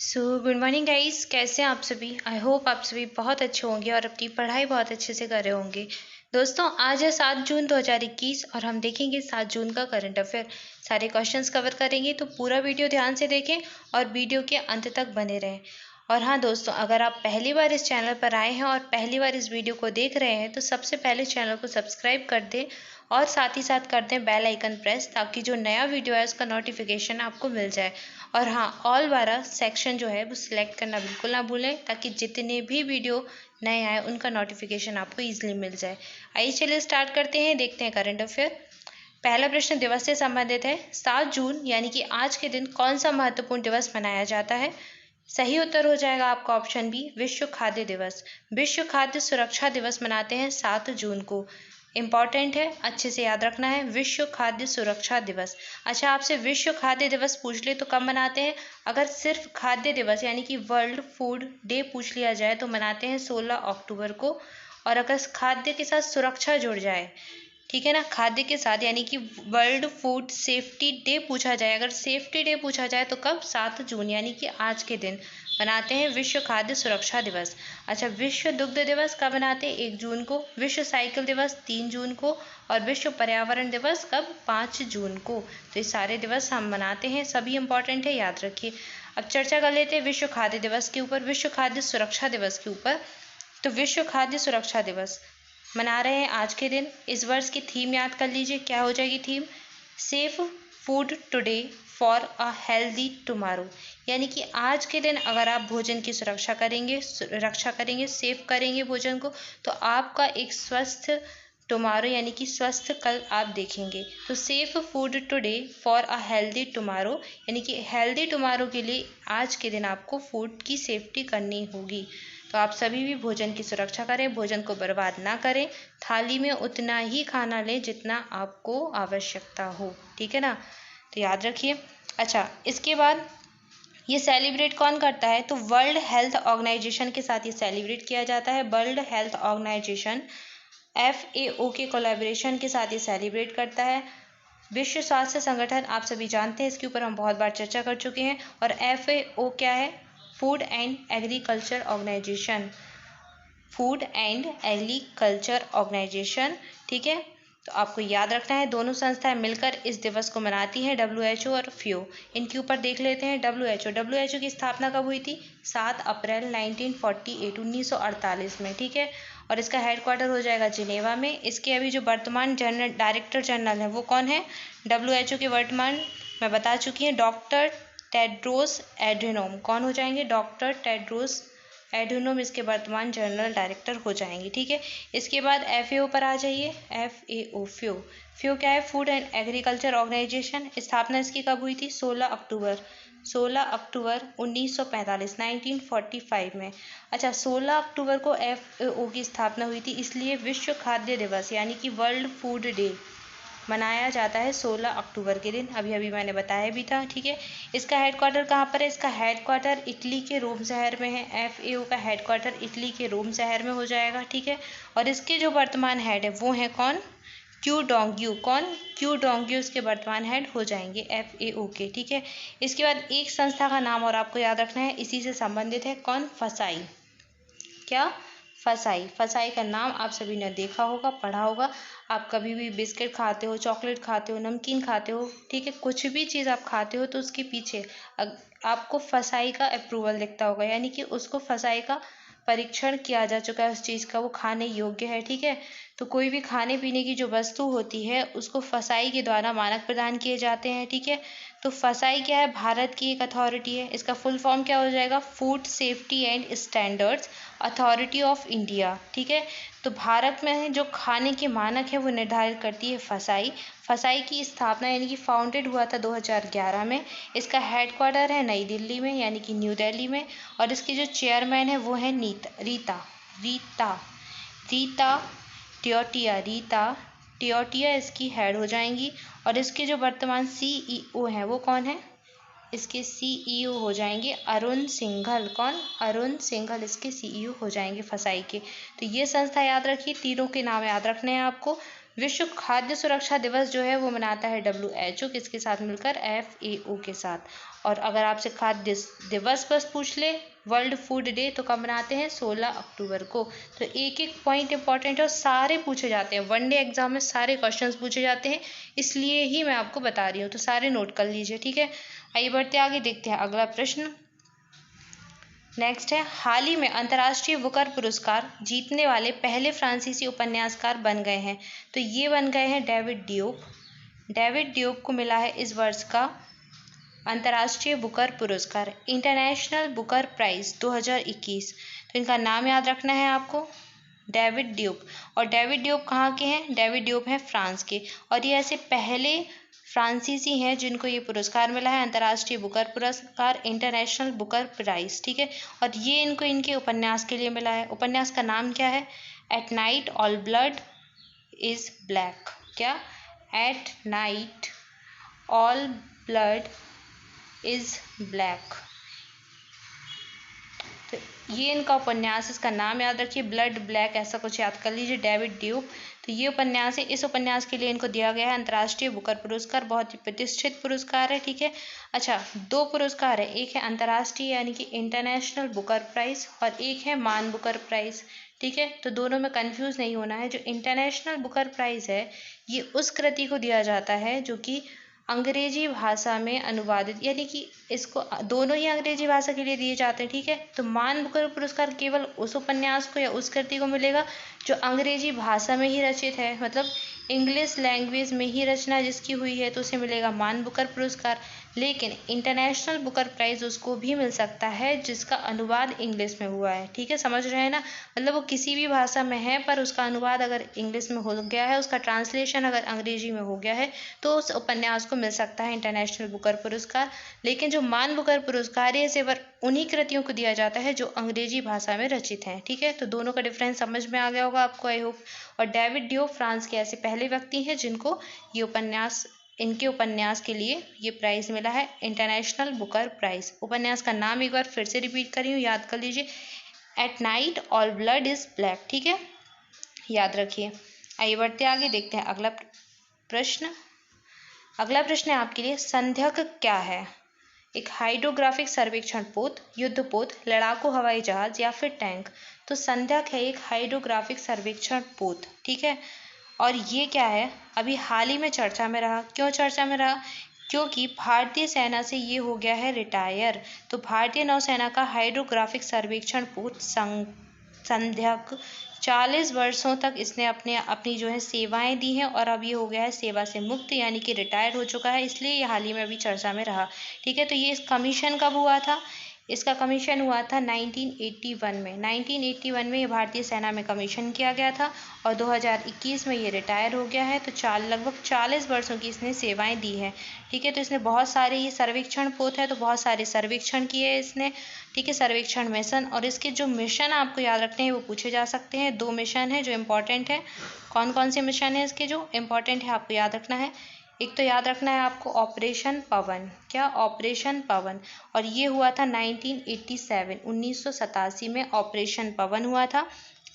Good morning guys, कैसे हैं आप सभी। आई होप आप सभी बहुत अच्छे होंगे और अपनी पढ़ाई बहुत अच्छे से कर रहे होंगे। दोस्तों, आज है 7 जून 2021 और हम देखेंगे 7 जून का करंट अफेयर। सारे क्वेश्चंस कवर करेंगे, तो पूरा वीडियो ध्यान से देखें और वीडियो के अंत तक बने रहें। और हाँ दोस्तों, अगर आप पहली बार इस चैनल पर आए हैं और पहली बार इस वीडियो को देख रहे हैं, तो सबसे पहले चैनल को सब्सक्राइब कर दें और साथ ही साथ कर दें बेल आइकन प्रेस, ताकि जो नया वीडियो है उसका नोटिफिकेशन आपको मिल जाए। और हाँ, ऑल वाला सेक्शन जो है वो सिलेक्ट करना बिल्कुल ना भूलें, ताकि जितने भी वीडियो नए आए उनका नोटिफिकेशन आपको ईजिली मिल जाए। आइए चलिए स्टार्ट करते हैं, देखते हैं करंट अफेयर। पहला प्रश्न दिवस से संबंधित है। 7 जून यानी कि आज के दिन कौन सा महत्वपूर्ण दिवस मनाया जाता है। सही उत्तर हो जाएगा आपका ऑप्शन बी, विश्व खाद्य दिवस। विश्व खाद्य सुरक्षा दिवस मनाते हैं 7 जून को। इम्पॉर्टेंट है, अच्छे से याद रखना है, विश्व खाद्य सुरक्षा दिवस। अच्छा, आपसे विश्व खाद्य दिवस पूछ ले तो कब मनाते हैं। अगर सिर्फ खाद्य दिवस यानी कि वर्ल्ड फूड डे पूछ लिया जाए तो मनाते हैं 16 अक्टूबर को। और अगर खाद्य के साथ सुरक्षा जुड़ जाए, ठीक है ना, खाद्य के साथ यानी कि वर्ल्ड फूड सेफ्टी डे पूछा जाए, अगर सेफ्टी डे पूछा जाए तो कब, 7 जून यानी कि आज के दिन मनाते हैं विश्व खाद्य सुरक्षा दिवस। अच्छा, विश्व दुग्ध दिवस कब मनाते हैं, 1 जून को। विश्व साइकिल दिवस 3 जून को। और विश्व पर्यावरण दिवस कब, 5 जून को। तो ये सारे दिवस हम मनाते हैं, सभी इंपॉर्टेंट है, याद रखिए। अब चर्चा कर लेते हैं विश्व खाद्य दिवस के ऊपर, विश्व खाद्य सुरक्षा दिवस के ऊपर। तो विश्व खाद्य सुरक्षा दिवस मना रहे हैं आज के दिन। इस वर्ष की थीम याद कर लीजिए, क्या हो जाएगी theme, safe food today for a healthy tomorrow. यानी कि आज के दिन अगर आप भोजन की सुरक्षा करेंगे, रक्षा करेंगे, सेफ करेंगे भोजन को, तो आपका एक स्वस्थ टुमारो यानी कि स्वस्थ कल आप देखेंगे। तो safe food today for a healthy tomorrow यानी कि हेल्दी टुमारो के लिए आज के दिन आपको फूड की सेफ्टी करनी होगी। तो आप सभी भी भोजन की सुरक्षा करें, भोजन को बर्बाद ना करें, थाली में उतना ही खाना लें जितना आपको आवश्यकता हो, ठीक है ना, तो याद रखिए। अच्छा, इसके बाद ये सेलिब्रेट कौन करता है, तो वर्ल्ड हेल्थ ऑर्गेनाइजेशन के साथ ये सेलिब्रेट किया जाता है। वर्ल्ड हेल्थ ऑर्गेनाइजेशन FAO के कोलैबोरेशन के साथ ये सेलिब्रेट करता है। विश्व स्वास्थ्य संगठन आप सभी जानते हैं, इसके ऊपर हम बहुत बार चर्चा कर चुके हैं। और FAO क्या है, Food and Agriculture Organization, Food and Agriculture Organization, ठीक है। तो आपको याद रखना है, दोनों संस्थाएं मिलकर इस दिवस को मनाती हैं, WHO और FAO। इनके ऊपर देख लेते हैं। WHO की स्थापना कब हुई थी, 7 अप्रैल 1948 में, ठीक है। और इसका हेडक्वार्टर हो जाएगा जिनेवा में। इसके अभी जो वर्तमान जनरल डायरेक्टर जनरल है वो कौन है, WHO के वर्तमान मैं बता चुकी हैं, डॉक्टर टेड्रोस एड्हेनोम। कौन हो जाएंगे, डॉक्टर टेड्रोस एड्हेनोम इसके वर्तमान जनरल डायरेक्टर हो जाएंगे, ठीक है। इसके बाद FAO पर आ जाइए। FAO क्या है, फूड एंड एग्रीकल्चर ऑर्गेनाइजेशन। स्थापना इसकी कब हुई थी, 16 अक्टूबर 1945 1945 में। अच्छा, 16 अक्टूबर को FAO की स्थापना हुई थी, इसलिए विश्व खाद्य दिवस यानी कि वर्ल्ड फूड डे मनाया जाता है 16 अक्टूबर के दिन। अभी मैंने बताया भी था, ठीक है। इसका हेडक्वार्टर कहाँ पर है, इसका हेडक्वार्टर इटली के रोम शहर में है। FAO का हेडक्वार्टर इटली के रोम शहर में हो जाएगा, ठीक है। और इसके जो वर्तमान हेड है वो है कौन, क्यू डोंग्यू। कौन, क्यू डोंग्यू इसके वर्तमान हेड हो जाएंगे FAO के, ठीक है। इसके बाद एक संस्था का नाम और आपको याद रखना है, इसी से संबंधित है, कौन, फसाई। क्या, फसाई। फसाई का नाम आप सभी ने देखा होगा, पढ़ा होगा। आप कभी भी बिस्किट खाते हो, चॉकलेट खाते हो, नमकीन खाते हो, ठीक है, कुछ भी चीज़ आप खाते हो तो उसके पीछे आपको फसाई का अप्रूवल दिखता होगा, यानी कि उसको फसाई का परीक्षण किया जा चुका है, उस चीज़ का वो खाने योग्य है, ठीक है। तो कोई भी खाने पीने की जो वस्तु होती है उसको फसाई के द्वारा मानक प्रदान किए जाते हैं, ठीक है। तो फसाई क्या है, भारत की एक अथॉरिटी है। इसका फुल फॉर्म क्या हो जाएगा, food safety and standards authority of India, ठीक है। तो भारत में जो खाने के मानक है वो निर्धारित करती है फसाई। फसाई की स्थापना यानी कि फाउंडेड हुआ था 2011 में। इसका हेडक्वार्टर है नई दिल्ली में यानी कि न्यू दिल्ली में। और इसके जो चेयरमैन है वो है रीता रीता रीता टियोटिया इसकी हेड हो जाएंगी। और इसके जो वर्तमान CEO हैं वो कौन है, इसके CEO हो जाएंगे अरुण सिंघल। कौन, अरुण सिंघल इसके CEO हो जाएंगे फसाई के। तो ये संस्था याद रखिए, तीनों के नाम याद रखने हैं आपको। विश्व खाद्य सुरक्षा दिवस जो है वो मनाता है WHO किसके साथ मिलकर, FAO के साथ। और अगर आपसे खाद्य दिवस बस पूछ ले, वर्ल्ड फूड डे, तो कब मनाते हैं, 16 अक्टूबर को। तो एक एक पॉइंट इंपॉर्टेंट है और सारे पूछे जाते हैं, वनडे एग्जाम में सारे क्वेश्चंस पूछे जाते हैं, इसलिए ही मैं आपको बता रही हूँ, तो सारे नोट कर लीजिए, ठीक है। आइए बढ़ते आगे, देखते हैं अगला प्रश्न। नेक्स्ट है, हाल ही में अंतर्राष्ट्रीय बुकर पुरस्कार जीतने वाले पहले फ्रांसीसी उपन्यासकार बन गए हैं। तो ये बन गए हैं डेविड डियोप। डेविड डियोप को मिला है इस वर्ष का अंतर्राष्ट्रीय बुकर पुरस्कार, इंटरनेशनल बुकर प्राइज 2021। तो इनका नाम याद रखना है आपको, डेविड डियोप। और डेविड डियोप कहाँ के हैं, डेविड डियोप हैं फ्रांस के, और ये ऐसे पहले फ्रांसीसी हैं जिनको ये पुरस्कार मिला है, अंतर्राष्ट्रीय बुकर पुरस्कार, इंटरनेशनल बुकर प्राइज, ठीक है। और ये इनको इनके उपन्यास के लिए मिला है। उपन्यास का नाम क्या है, at night all blood is black. क्या, at night all blood is black. तो ये इनका उपन्यास, इसका नाम याद रखिए, ब्लड ब्लैक, ऐसा कुछ याद कर लीजिए, डेविड ड्यूप। तो ये उपन्यास है, इस उपन्यास के लिए इनको दिया गया है अंतर्राष्ट्रीय बुकर पुरस्कार, बहुत ही प्रतिष्ठित पुरस्कार है, ठीक है। अच्छा, दो पुरस्कार है, एक है अंतर्राष्ट्रीय यानी कि इंटरनेशनल बुकर प्राइज, और एक है मान बुकर प्राइज, ठीक है। तो दोनों में कंफ्यूज नहीं होना है। जो इंटरनेशनल बुकर प्राइज है, ये उस कृति को दिया जाता है जो कि अंग्रेजी भाषा में अनुवादित, यानी कि इसको दोनों ही अंग्रेजी भाषा के लिए दिए जाते हैं, ठीक है। तो मान बुकर पुरस्कार केवल उस उपन्यास को या उस कृति को मिलेगा जो अंग्रेजी भाषा में ही रचित है, मतलब इंग्लिश लैंग्वेज में ही रचना जिसकी हुई है, तो उसे मिलेगा मान बुकर पुरस्कार। लेकिन इंटरनेशनल बुकर प्राइज उसको भी मिल सकता है जिसका अनुवाद इंग्लिश में हुआ है, ठीक है, समझ रहे हैं ना। मतलब वो किसी भी भाषा में है पर उसका अनुवाद अगर इंग्लिश में हो गया है, उसका ट्रांसलेशन अगर अंग्रेजी में हो गया है, तो उस उपन्यास को मिल सकता है इंटरनेशनल बुकर पुरस्कार। लेकिन जो मान बुकर पुरस्कार है, सिर्फ उन्हीं कृतियों को दिया जाता है जो अंग्रेजी भाषा में रचित हैं, ठीक है। तो दोनों का डिफरेंस समझ में आ गया होगा आपको, आई होप। और डेविड डियोप फ्रांस के ऐसे पहले व्यक्ति हैं जिनको ये उपन्यास, इनके उपन्यास के लिए ये प्राइज मिला है, इंटरनेशनल बुकर प्राइज। उपन्यास का नाम एक बार फिर से रिपीट कर रही हूँ, याद कर लीजिए, eight night all blood is black, ठीक है, याद रखिए। आइए बढ़ते आगे, देखते हैं अगला प्रश्न। अगला प्रश्न है आपके लिए, संध्यक क्या है, एक हाइड्रोग्राफिक सर्वेक्षण पोत, युद्ध पोत, लड़ाकू हवाई जहाज या फिर टैंक। तो संध्यक है एक हाइड्रोग्राफिक सर्वेक्षण पोत, ठीक है। और ये क्या है, अभी हाल ही में चर्चा में रहा। क्यों चर्चा में रहा, क्योंकि भारतीय सेना से ये हो गया है रिटायर। तो भारतीय नौसेना का हाइड्रोग्राफिक सर्वेक्षण पोत संध्यक 40 वर्षों तक इसने अपनी जो है सेवाएं दी हैं, और अब ये हो गया है सेवा से मुक्त, यानी कि रिटायर हो चुका है, इसलिए ये हाल ही में अभी चर्चा में रहा, ठीक है। तो ये इस कमीशन कब हुआ था, इसका कमीशन हुआ था 1981 में। 1981 में ये भारतीय सेना में कमीशन किया गया था, और 2021 में ये रिटायर हो गया है। तो लगभग 40 वर्षों की इसने सेवाएं दी हैं, ठीक है। तो इसने बहुत सारे, ये सर्वेक्षण पोत है तो बहुत सारे सर्वेक्षण किए इसने, ठीक है, सर्वेक्षण मिशन। और इसके जो मिशन आपको याद रखने हैं वो पूछे जा सकते हैं। 2 मिशन है जो इम्पोर्टेंट है। कौन कौन से मिशन है इसके जो इम्पोर्टेंट है आपको याद रखना है, एक तो याद रखना है आपको ऑपरेशन पवन। क्या, ऑपरेशन पवन, और ये हुआ था 1987 में ऑपरेशन पवन हुआ था।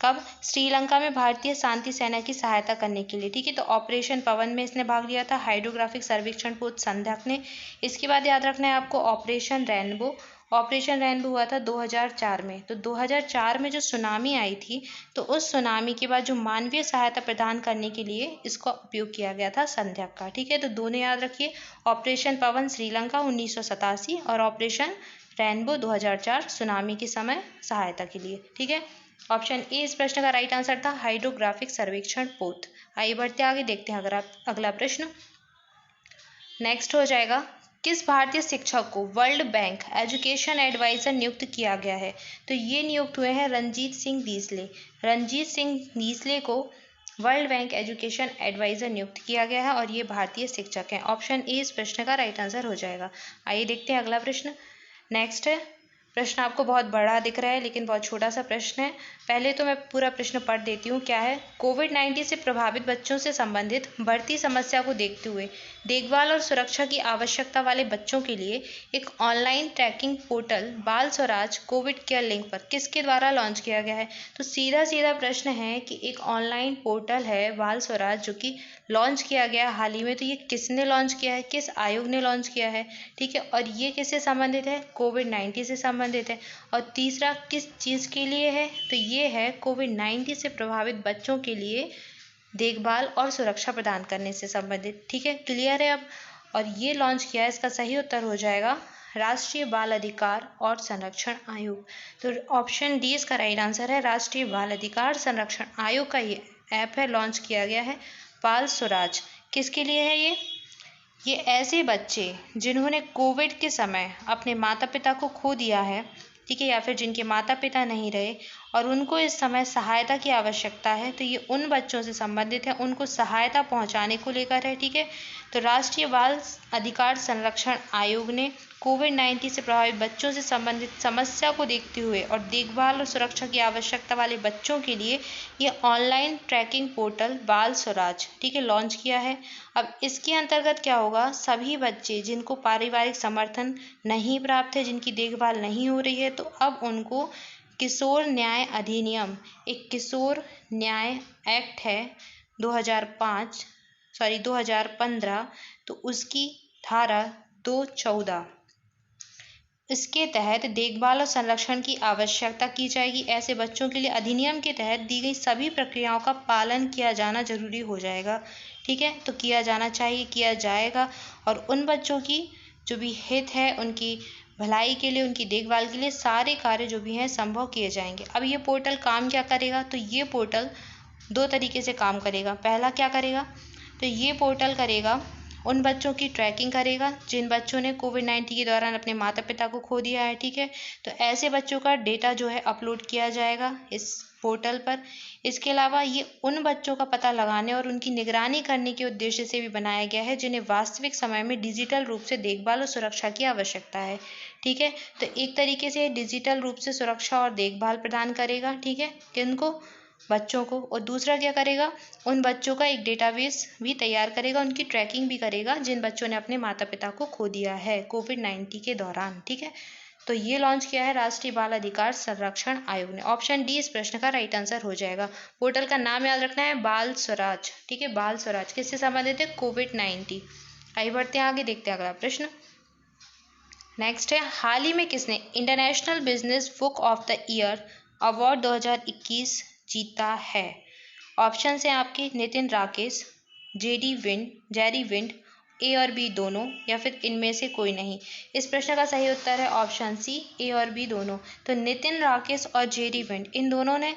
कब, श्रीलंका में भारतीय शांति सेना की सहायता करने के लिए, ठीक है। तो ऑपरेशन पवन में इसने भाग लिया था हाइड्रोग्राफिक सर्वेक्षण पोत संध्यक ने। इसके बाद याद रखना है आपको ऑपरेशन रेनबो। ऑपरेशन रेनबो हुआ था 2004 में। तो 2004 में जो सुनामी आई थी, तो उस सुनामी के बाद जो मानवीय सहायता प्रदान करने के लिए इसका उपयोग किया गया था संध्यक का, ठीक है। तो दोनों याद रखिए, ऑपरेशन पवन श्रीलंका 1987 और ऑपरेशन रेनबो 2004 सुनामी के समय सहायता के लिए, ठीक है। ऑप्शन ए इस प्रश्न का राइट आंसर था, हाइड्रोग्राफिक सर्वेक्षण पोत। आइए बढ़ते आगे, देखते हैं अगला प्रश्न। नेक्स्ट हो जाएगा, किस भारतीय शिक्षक को वर्ल्ड बैंक एजुकेशन एडवाइजर नियुक्त किया गया है। तो ये नियुक्त हुए हैं रणजीत सिंह डीसले। रणजीत सिंह डीसले को वर्ल्ड बैंक एजुकेशन एडवाइजर नियुक्त किया गया है, और ये भारतीय शिक्षक हैं। ऑप्शन ए इस प्रश्न का राइट आंसर हो जाएगा। आइए देखते हैं अगला प्रश्न। नेक्स्ट है, प्रश्न आपको बहुत बड़ा दिख रहा है लेकिन बहुत छोटा सा प्रश्न है। पहले तो मैं पूरा प्रश्न पढ़ देती हूँ। क्या है? कोविड-19 से प्रभावित बच्चों से संबंधित बढ़ती समस्या को देखते हुए देखभाल और सुरक्षा की आवश्यकता वाले बच्चों के लिए एक ऑनलाइन ट्रैकिंग पोर्टल बाल स्वराज कोविड केयर लिंक पर किसके द्वारा लॉन्च किया गया है? तो सीधा सीधा प्रश्न है कि एक ऑनलाइन पोर्टल है बाल स्वराज जो कि लॉन्च किया गया हाल ही में। तो ये किसने लॉन्च किया है? किस आयोग ने लॉन्च किया है? ठीक है, और ये किससे संबंधित है? कोविड-19 से संबंधित है। और तीसरा किस चीज़ के लिए है? तो ये है कोविड-19 से प्रभावित बच्चों के लिए देखभाल और सुरक्षा प्रदान करने से संबंधित। ठीक है, क्लियर है अब? और ये लॉन्च किया है, इसका सही उत्तर हो जाएगा राष्ट्रीय बाल अधिकार और संरक्षण आयोग। तो ऑप्शन डी इसका राइट आंसर है। राष्ट्रीय बाल अधिकार संरक्षण आयोग का ये ऐप है, लॉन्च किया गया है बाल स्वराज। किसके लिए है ये ऐसे बच्चे जिन्होंने कोविड के समय अपने माता पिता को खो दिया है, ठीक है, या फिर जिनके माता पिता नहीं रहे और उनको इस समय सहायता की आवश्यकता है। तो ये उन बच्चों से संबंधित है, उनको सहायता पहुंचाने को लेकर है। ठीक है, तो राष्ट्रीय बाल अधिकार संरक्षण आयोग ने कोविड-19 से प्रभावित बच्चों से संबंधित समस्या को देखते हुए और देखभाल और सुरक्षा की आवश्यकता वाले बच्चों के लिए ये ऑनलाइन ट्रैकिंग पोर्टल बाल स्वराज, ठीक है, लॉन्च किया है। अब इसके अंतर्गत क्या होगा? सभी बच्चे जिनको पारिवारिक समर्थन नहीं प्राप्त है, जिनकी देखभाल नहीं हो रही है, तो अब उनको किशोर न्याय अधिनियम, एक किशोर न्याय एक्ट है 2015, तो उसकी धारा 214 इसके तहत देखभाल और संरक्षण की आवश्यकता की जाएगी। ऐसे बच्चों के लिए अधिनियम के तहत दी गई सभी प्रक्रियाओं का पालन किया जाना जरूरी हो जाएगा। ठीक है, तो किया जाना चाहिए, किया जाएगा। और उन बच्चों की जो भी हित है, उनकी भलाई के लिए, उनकी देखभाल के लिए सारे कार्य जो भी हैं संभव किए जाएंगे। अब ये पोर्टल काम क्या करेगा? तो ये पोर्टल दो तरीके से काम करेगा। पहला क्या करेगा? तो ये पोर्टल करेगा उन बच्चों की ट्रैकिंग करेगा जिन बच्चों ने कोविड-19 के दौरान अपने माता पिता को खो दिया है। ठीक है, तो ऐसे बच्चों का डेटा जो है अपलोड किया जाएगा इस पोर्टल पर। इसके अलावा ये उन बच्चों का पता लगाने और उनकी निगरानी करने के उद्देश्य से भी बनाया गया है जिन्हें वास्तविक समय में डिजिटल रूप से देखभाल और सुरक्षा की आवश्यकता है। ठीक है, तो एक तरीके से डिजिटल रूप से सुरक्षा और देखभाल प्रदान करेगा। ठीक है, किनको? बच्चों को। और दूसरा क्या करेगा? उन बच्चों का एक डेटाबेस भी तैयार करेगा, उनकी ट्रैकिंग भी करेगा जिन बच्चों ने अपने माता पिता को खो दिया है कोविड-19 के दौरान। ठीक है, तो ये लॉन्च किया है राष्ट्रीय बाल अधिकार संरक्षण आयोग ने। ऑप्शन डी इस प्रश्न का राइट आंसर हो जाएगा। पोर्टल का नाम याद रखना है, बाल स्वराज। ठीक है, बाल स्वराज किससे संबंधित है? कोविड-19। आइए बढ़ते हैं आगे, देखते हैं अगला प्रश्न। नेक्स्ट है, हाल ही में किसने international business book of the year award 2021 जीता है? ऑप्शन है आपके नितिन राकेश, जेरी विंड, ए और बी दोनों, या फिर इनमें से कोई नहीं। इस प्रश्न का सही उत्तर है ऑप्शन सी, ए और बी दोनों। तो नितिन राकेश और जेरी विंड, इन दोनों ने,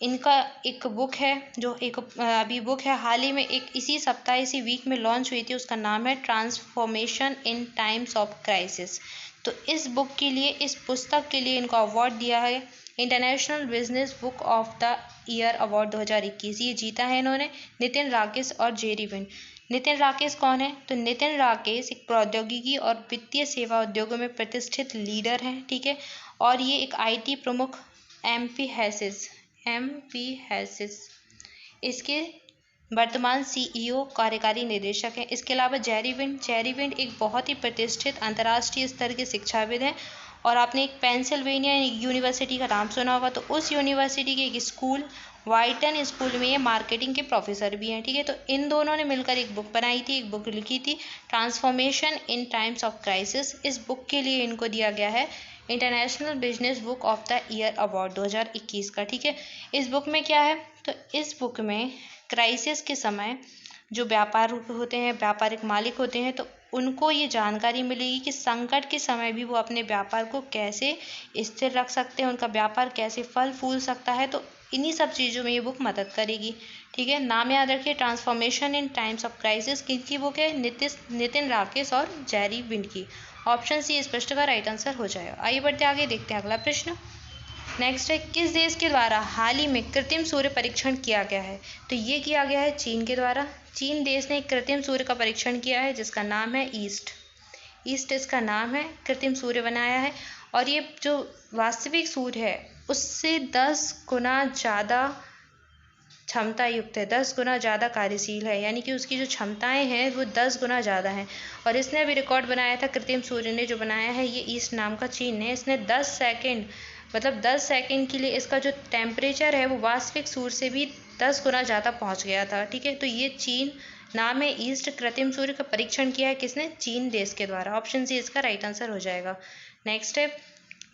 इनका एक बुक है जो एक अभी बुक है हाल ही में, एक इसी सप्ताह इसी वीक में लॉन्च हुई थी। उसका नाम है transformation in times of crisis. तो इस बुक के लिए, इस पुस्तक के लिए इनको अवार्ड दिया है international business book of the year award 2021। ये जीता है इन्होंने, नितिन राकेश और जेरी विंड। नितिन राकेश कौन है? तो नितिन राकेश एक प्रौद्योगिकी और वित्तीय सेवा उद्योगों में प्रतिष्ठित लीडर हैं। ठीक है, और ये एक IT प्रमुख MP हैसिस इसके वर्तमान CEO कार्यकारी निदेशक हैं। इसके अलावा जेरी विंड एक बहुत ही प्रतिष्ठित अंतर्राष्ट्रीय स्तर के शिक्षाविद हैं। और आपने एक पेंसिल्वेनिया यूनिवर्सिटी का नाम सुना होगा, तो उस यूनिवर्सिटी के एक स्कूल, वाइटन स्कूल में ये मार्केटिंग के प्रोफेसर भी हैं। ठीक है, तो इन दोनों ने मिलकर एक बुक बनाई थी, एक बुक लिखी थी, transformation in times of crisis. इस बुक के लिए इनको दिया गया है international business book of the year award 2021 का। ठीक है, इस बुक में क्या है? तो इस बुक में क्राइसिस के समय जो व्यापार होते हैं, व्यापारिक मालिक होते हैं, तो उनको ये जानकारी मिलेगी कि संकट के समय भी वो अपने व्यापार को कैसे स्थिर रख सकते हैं, उनका व्यापार कैसे फल फूल सकता है। तो इन्हीं सब चीज़ों में ये बुक मदद करेगी। ठीक है, नाम याद रखिए, transformation in times of crisis. किसकी बुक है? नितिन राकेश और जेरी विंड की। ऑप्शन सी इस प्रश्न का राइट आंसर हो जाएगा। आइए बढ़ते आगे, देखते हैं अगला प्रश्न। नेक्स्ट है, किस देश के द्वारा हाल ही में कृत्रिम सूर्य परीक्षण किया गया है? तो ये किया गया है चीन के द्वारा। चीन देश ने एक कृत्रिम सूर्य का परीक्षण किया है जिसका नाम है ईस्ट इसका नाम है, कृत्रिम सूर्य बनाया है और ये जो वास्तविक सूर्य है उससे 10 गुना ज़्यादा क्षमता युक्त है, 10 गुना ज़्यादा कार्यशील है, यानी कि उसकी जो क्षमताएं हैं वो 10 गुना ज़्यादा हैं। और इसने अभी रिकॉर्ड बनाया था, कृत्रिम सूर्य ने जो बनाया है, ये ईस्ट नाम का चीन ने, इसने 10 सेकेंड मतलब 10 सेकेंड के लिए इसका जो टेम्परेचर है वो वास्तविक सूर्य से भी 10 गुना ज़्यादा पहुंच गया था। ठीक है, तो ये चीन नाम है ईस्ट। कृत्रिम सूर्य का परीक्षण किया है किसने? चीन देश के द्वारा। ऑप्शन सी इसका राइट आंसर हो जाएगा। नेक्स्ट है,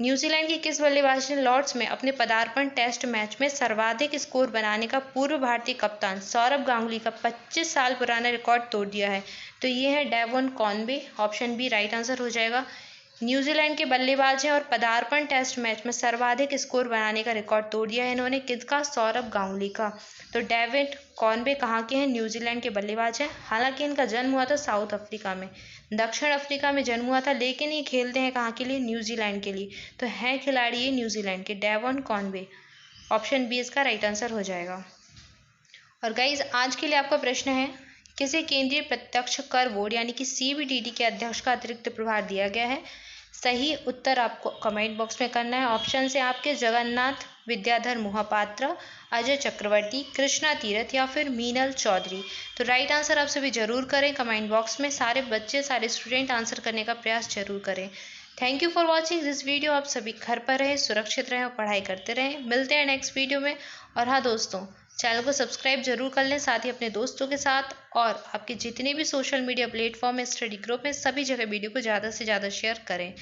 न्यूजीलैंड की किस बल्लेबाज ने लॉर्ड्स में अपने पदार्पण टेस्ट मैच में सर्वाधिक स्कोर बनाने का पूर्व भारतीय कप्तान सौरव गांगुली का 25 साल पुराना रिकॉर्ड तोड़ दिया है? तो ये है Devon Conway. Option B right answer हो जाएगा। न्यूजीलैंड के बल्लेबाज हैं और पदार्पण टेस्ट मैच में सर्वाधिक स्कोर बनाने का रिकॉर्ड तोड़ दिया है इन्होंने, किसका? सौरव गांगुली का। तो डेविड कॉनवे कहाँ के हैं? न्यूजीलैंड के बल्लेबाज हैं। हालांकि इनका जन्म हुआ था साउथ अफ्रीका में, दक्षिण अफ्रीका में जन्म हुआ था, लेकिन ये खेलते हैं कहाँ के लिए? न्यूजीलैंड के लिए। तो हैं खिलाड़ी ये न्यूजीलैंड के, डेवॉन कॉनवे। ऑप्शन बी इसका राइट आंसर हो जाएगा। और गाइज आज के लिए आपका प्रश्न है, किसे केंद्रीय प्रत्यक्ष कर बोर्ड यानी कि CBDT के अध्यक्ष का अतिरिक्त प्रभार दिया गया है? सही उत्तर आपको कमेंट बॉक्स में करना है। ऑप्शन से आपके जगन्नाथ विद्याधर मोहपात्रा, अजय चक्रवर्ती, कृष्णा तीरथ या फिर मीनल चौधरी। तो राइट आंसर आप सभी जरूर करें कमेंट बॉक्स में। सारे बच्चे, सारे स्टूडेंट आंसर करने का प्रयास जरूर करें। Thank you for watching this video. आप सभी घर पर रहें, सुरक्षित रहें और पढ़ाई करते रहें। मिलते हैं नेक्स्ट वीडियो में। और हाँ दोस्तों, चैनल को सब्सक्राइब जरूर कर लें, साथ ही अपने दोस्तों के साथ और आपके जितने भी सोशल मीडिया प्लेटफॉर्म है, स्टडी ग्रुप है, सभी जगह वीडियो को ज़्यादा से ज़्यादा शेयर करें।